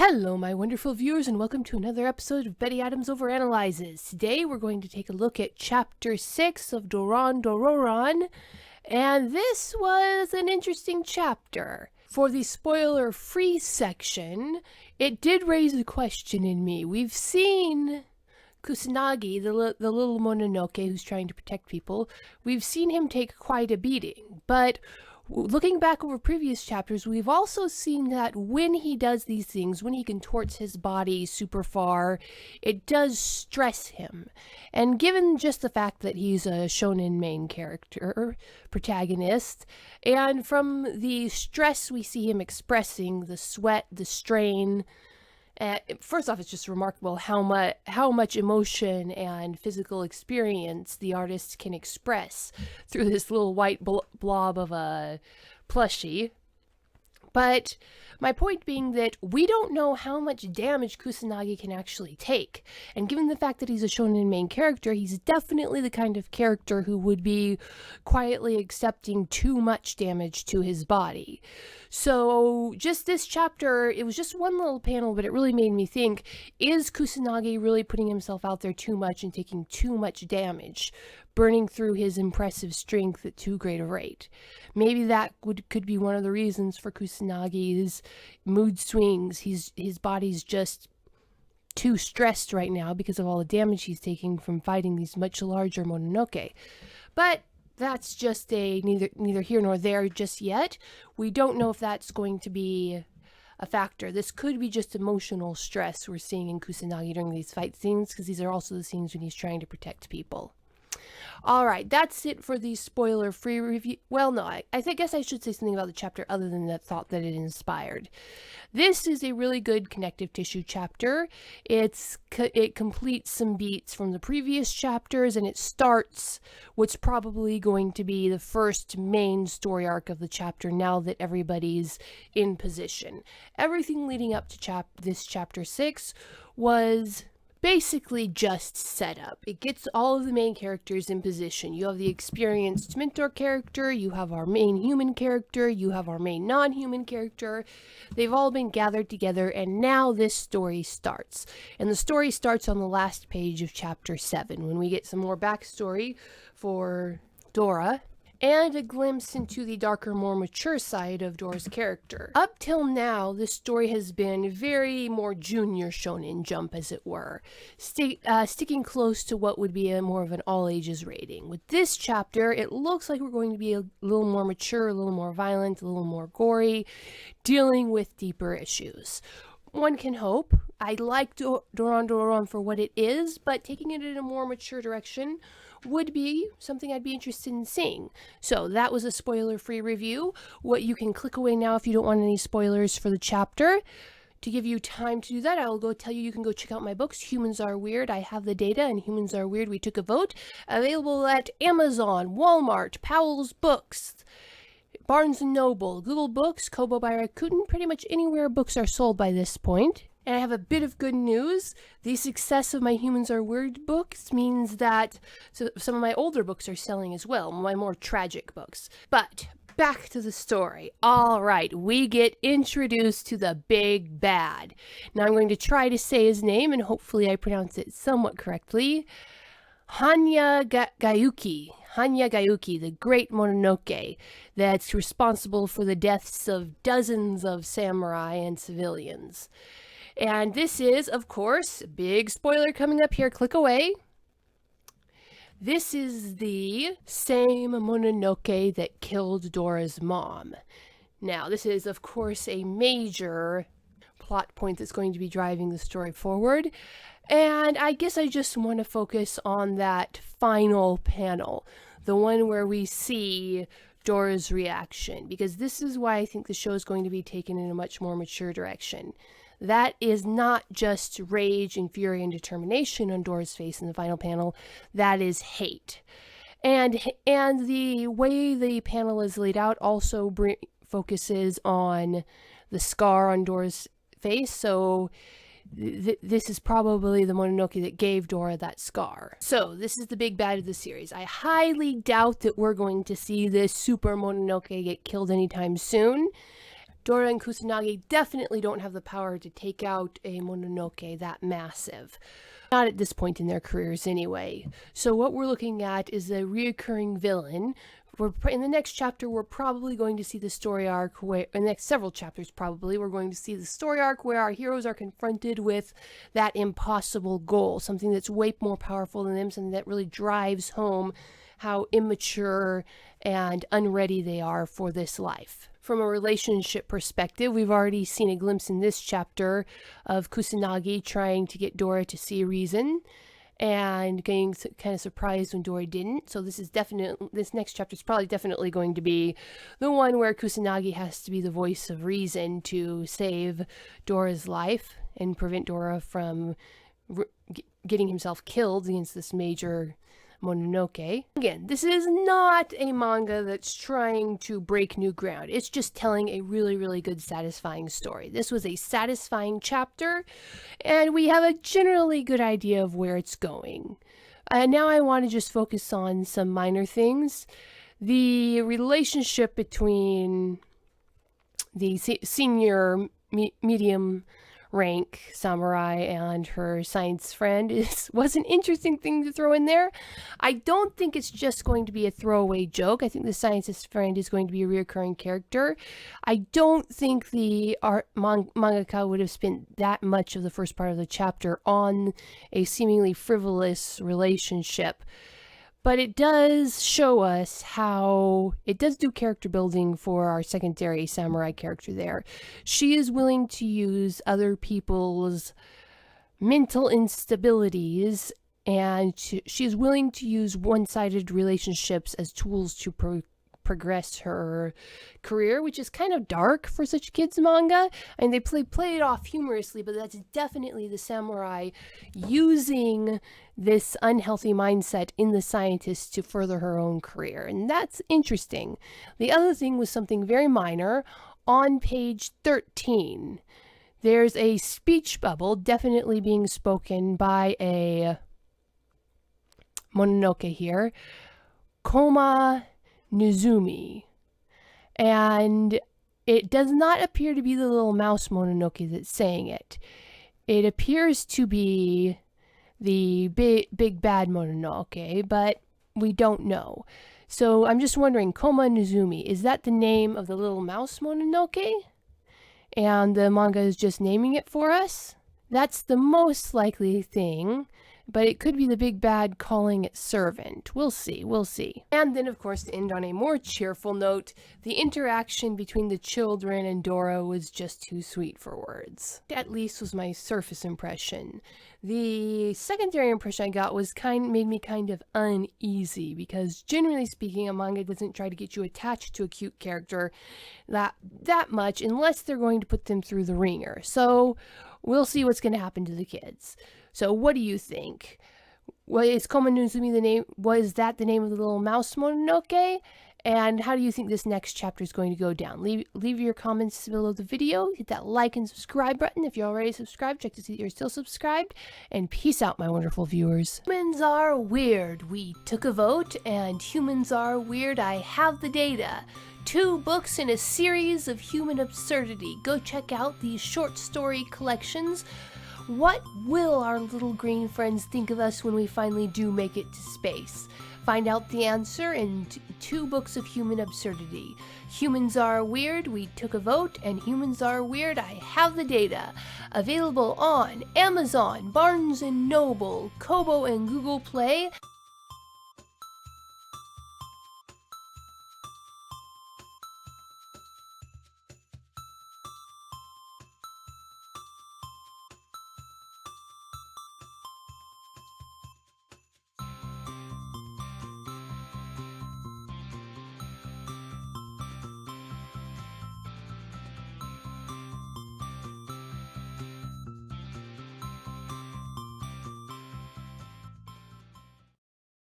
Hello, my wonderful viewers, and welcome to another episode of Betty Adams Overanalyzes. Today, we're going to take a look at Chapter 6 of Doron Dororon, and this was an interesting chapter. For the spoiler-free section, it did raise a question in me. We've seen Kusanagi, the little Mononoke who's trying to protect people, we've seen him take quite a beating, but looking back over previous chapters, we've also seen that when he does these things, when he contorts his body super far, it does stress him. And given just the fact that he's a shonen main character, protagonist, and from the stress we see him expressing, the sweat, the strain, first off, it's just remarkable how much emotion and physical experience the artist can express through this little white blob of a plushie. But my point being that we don't know how much damage Kusanagi can actually take. And given the fact that he's a shonen main character, he's definitely the kind of character who would be quietly accepting too much damage to his body. So just this chapter, it was just one little panel, but it really made me think, is Kusanagi really putting himself out there too much and taking too much damage, burning through his impressive strength at too great a rate? Maybe that could be one of the reasons for Kusanagi's mood swings. His body's just too stressed right now because of all the damage he's taking from fighting these much larger Mononoke. But that's just neither here nor there just yet. We don't know if that's going to be a factor. This could be just emotional stress we're seeing in Kusanagi during these fight scenes, because these are also the scenes when he's trying to protect people. Alright, that's it for the spoiler-free review. Well, no, I guess I should say something about the chapter other than the thought that it inspired. This is a really good connective tissue chapter. It completes some beats from the previous chapters, and it starts what's probably going to be the first main story arc of the chapter now that everybody's in position. Everything leading up to this chapter 6 was basically just set up. It gets all of the main characters in position. You have the experienced mentor character, you have our main human character, you have our main non-human character. They've all been gathered together, and now this story starts. And the story starts on the last page of chapter 7, when we get some more backstory for Dora, and a glimpse into the darker, more mature side of Dora's character. Up till now, this story has been very more junior shonen jump, as it were, sticking close to what would be more of an all-ages rating. With this chapter, it looks like we're going to be a little more mature, a little more violent, a little more gory, dealing with deeper issues. One can hope. I like Doron Dororon for what it is, but taking it in a more mature direction would be something I'd be interested in seeing. So that was a spoiler-free review. What you can click away now if you don't want any spoilers for the chapter. To give you time to do that, I will go tell you can go check out my books, Humans Are Weird. I have the data, and Humans Are Weird, We Took a Vote. Available at Amazon, Walmart, Powell's Books, Barnes & Noble, Google Books, Kobo by Rakuten, pretty much anywhere books are sold by this point. And I have a bit of good news. The success of my Humans Are Weird books means that some of my older books are selling as well, my more tragic books. But back to the story. All right, we get introduced to the big bad. Now I'm going to try to say his name, and hopefully I pronounce it somewhat correctly. Hanya Gayuki, the Great Mononoke, that's responsible for the deaths of dozens of samurai and civilians. And this is, of course, big spoiler coming up here, click away. This is the same Mononoke that killed Dora's mom. Now, this is, of course, a major plot point that's going to be driving the story forward. And I guess I just want to focus on that final panel, the one where we see Dora's reaction, because this is why I think the show is going to be taken in a much more mature direction. That is not just rage and fury and determination on Dora's face in the final panel. That is hate. And the way the panel is laid out also focuses on the scar on Dora's face. So this is probably the Mononoke that gave Dora that scar. So this is the big bad of the series. I highly doubt that we're going to see this Super Mononoke get killed anytime soon. Dora and Kusanagi definitely don't have the power to take out a Mononoke that massive. Not at this point in their careers anyway. So what we're looking at is a reoccurring villain. In the next chapter, we're probably going to see the story arc where, in the next several chapters probably, we're going to see the story arc where our heroes are confronted with that impossible goal, something that's way more powerful than them, something that really drives home how immature and unready they are for this life. From a relationship perspective, we've already seen a glimpse in this chapter of Kusanagi trying to get Dora to see reason and getting kind of surprised when Dora didn't. So this next chapter is probably definitely going to be the one where Kusanagi has to be the voice of reason to save Dora's life and prevent Dora from getting himself killed against this major Mononoke. Again, this is not a manga that's trying to break new ground. It's just telling a really, really good, satisfying story. This was a satisfying chapter, and we have a generally good idea of where it's going. Now I want to just focus on some minor things. The relationship between the senior medium rank samurai and her science friend was an interesting thing to throw in there. I don't think it's just going to be a throwaway joke. I think the scientist friend is going to be a recurring character. I don't think the mangaka would have spent that much of the first part of the chapter on a seemingly frivolous relationship. But it does show us how it does do character building for our secondary samurai character there. She is willing to use other people's mental instabilities, and she is willing to use one-sided relationships as tools to progress her career, which is kind of dark for such kids manga. And they play it off humorously, but that's definitely the samurai using this unhealthy mindset in the scientist to further her own career, and that's interesting. The other thing was something very minor. On page 13, there's a speech bubble definitely being spoken by a Mononoke here, Koma Nizumi, and it does not appear to be the little mouse Mononoke that's saying it. It appears to be the big bad Mononoke, but we don't know. So I'm just wondering, Koma Nizumi, is that the name of the little mouse Mononoke? And the manga is just naming it for us? That's the most likely thing, but it could be the big bad calling it servant. We'll see, we'll see. And then, of course, to end on a more cheerful note, the interaction between the children and Dora was just too sweet for words. At least was my surface impression. The secondary impression I got was made me kind of uneasy, because generally speaking, a manga doesn't try to get you attached to a cute character that much unless they're going to put them through the ringer. So we'll see what's going to happen to the kids. So what do you think? Is Koma Nizumi the name? Was that the name of the little mouse Mononoke? And how do you think this next chapter is going to go down? Leave your comments below the video. Hit that like and subscribe button if you're already subscribed. Check to see that you're still subscribed. And peace out, my wonderful viewers. Humans are weird. We took a vote, and humans are weird. I have the data. 2 books in a series of human absurdity. Go check out these short story collections. What will our little green friends think of us when we finally do make it to space? Find out the answer in 2 books of human absurdity. Humans Are Weird, We Took a Vote, and Humans Are Weird, I Have the Data. Available on Amazon, Barnes & Noble, Kobo, and Google Play.